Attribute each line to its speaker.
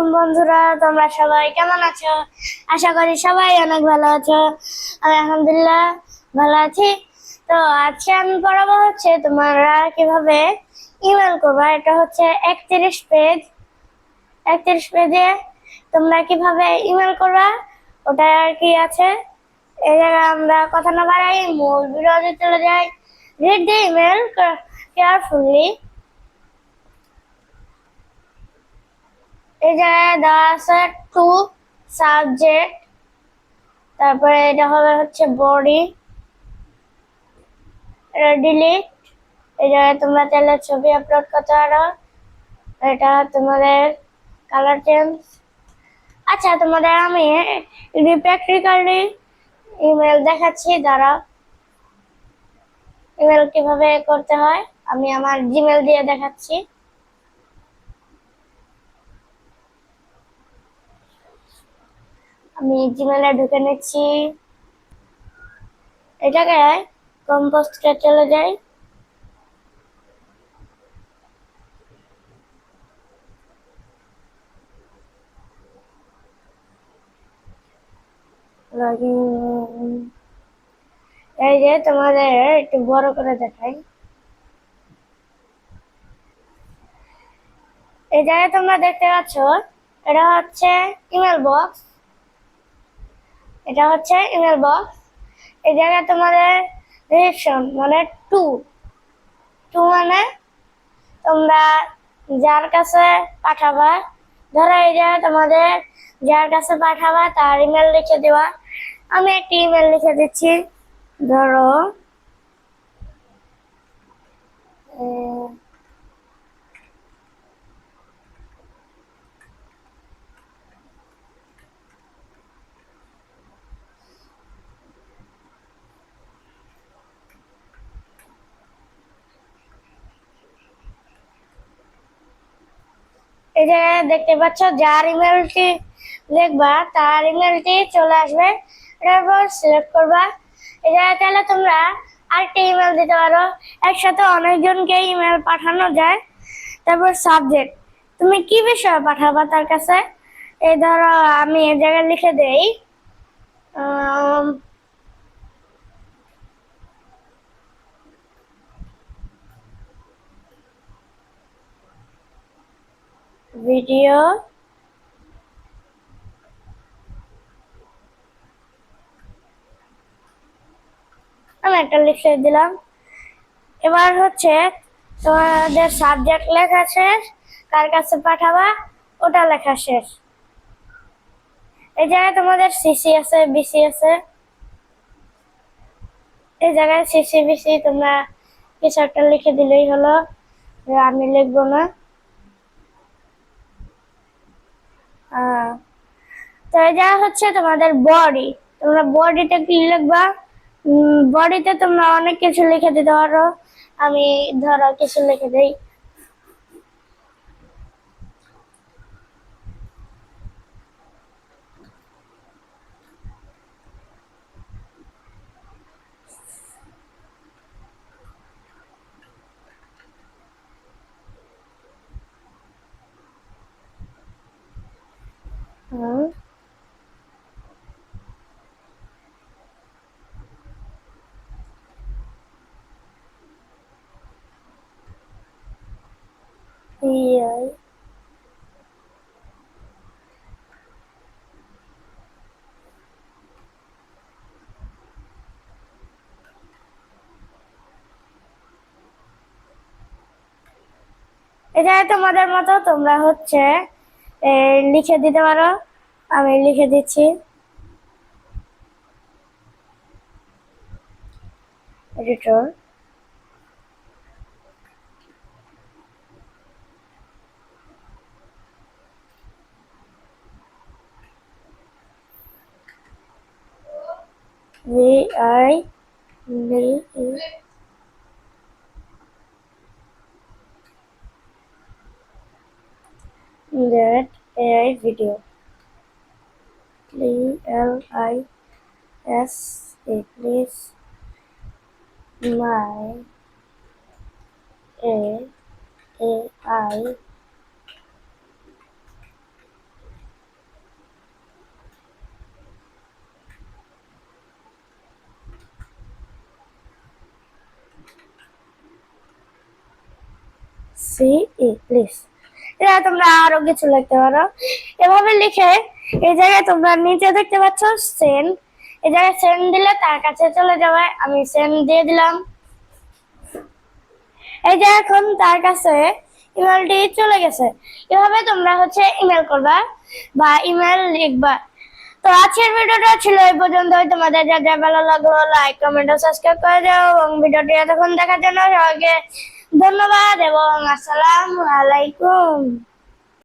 Speaker 1: আলাইকুম বন্ধুরা, তোমরা সবাই কেমন আছো? আশা করি সবাই অনেক ভালো আছো। আমি আলহামদুলিল্লাহ ভালো আছি। তো আজকে আমি পড়াবো হচ্ছে তোমরা কিভাবে ইমেল করবা। এটা হচ্ছে 31 পেজ। 31 পেজে তোমরা কিভাবে ইমেল করবা ওটা আর কি আছে। এই জায়গায় আমরা কথা না বাড়াই মূল ভিডিওতে চলে যাই। Read the email carefully. এই জায়গায় দেওয়া আছে টু সাবজেক্ট, তারপরে এটা হবে হচ্ছে বডি, এটা ডিলিট। এই জায়গায় তোমরা চাইলে ছবি আপলোড করতে পারো। এটা তোমাদের কালার চেঞ্জ। আচ্ছা, তোমাদের আমি প্র্যাকটিক্যালি ইমেল দেখাচ্ছি। দ্বারা ইমেল কিভাবে করতে হয় আমি আমার জিমেল দিয়ে দেখাচ্ছি। আমি জিমেলে ঢুকে নিচ্ছি। এই জায়গায় কম্পোস্টে চলে যাই। এই যে তোমাদের একটু বড় করে দেখাই। এই জায়গায় তোমরা দেখতে পাচ্ছ এটা হচ্ছে ইমেল বক্স। এটা হচ্ছে ইমেল বক্স। এই জায়গায় তোমাদের রিসেপশন মানে টু টু মানে তোমরা যার কাছে পাঠাবা। ধরো এই জায়গায় তোমাদের যার কাছে পাঠাবা তার ইমেল লিখে দেওয়া। আমি একটি ইমেল লিখে দিচ্ছি। ধরো এই জায়গায় দেখতে পাচ্ছ যার ইমেলটি লিখবা তার ইমেলটি চলে আসবে। এরপর সিলেক্ট করবা। এই জায়গায় তাহলে তোমরা আরেকটি ইমেল দিতে পারো। একসাথে অনেকজনকে ইমেল পাঠানো যায়। তারপর সাবজেক্ট, তুমি কি বিষয়ে পাঠাবা তার কাছে। এই ধরো আমি এই জায়গায় লিখে দেই ভিডিও আমি একটা লিখে দিলাম। এবার হচ্ছে তোমাদের সাবজেক্ট লেখা শেষ, কার কাছে পাঠাবা ওটা লেখা শেষ। এই জায়গায় তোমাদের সিসি আছে, বিসি আছে। এই জায়গায় সিসি বিসি তোমরা কিছু একটা লিখে দিলেই হলো, আমি লিখবো না। তো এই জায়গা হচ্ছে তোমাদের বডি। তোমরা বডিতে কি লিখবা? বডিতে তোমরা অনেক কিছু লিখে দিতে পারো। আমি ধরো কিছু লিখে দিই। এটা তোমাদের মতো তোমরা হচ্ছে লিখে দিতে পারো। আমি লিখে দিচ্ছি editor. VI that AI video PLIS please my AI please. এটা তোমরা আরো কিছু লিখতে পারো। এভাবে লিখে এই জায়গায় তোমরা নিচে দেখতে পাচ্ছ সেন্ড, এই জায়গায় সেন্ড দিলে তার কাছে চলে যাবে। আমি সেন্ড দিয়ে দিলাম। এই যে এখন তার কাছে ইমেলটি চলে গেছে। এভাবে তোমরা ইমেল করবা বা ইমেল লিখবা। তো আজকের ভিডিওটা ছিল এই পর্যন্তই। তোমাদের যা যা ভালো লাগলো লাইক কমেন্ট ও সাবস্ক্রাইব করে দাও এবং ভিডিওটি এতক্ষণ দেখার জন্য সবাইকে ধন্যবাদ এবং আসসালামু আলাইকুম।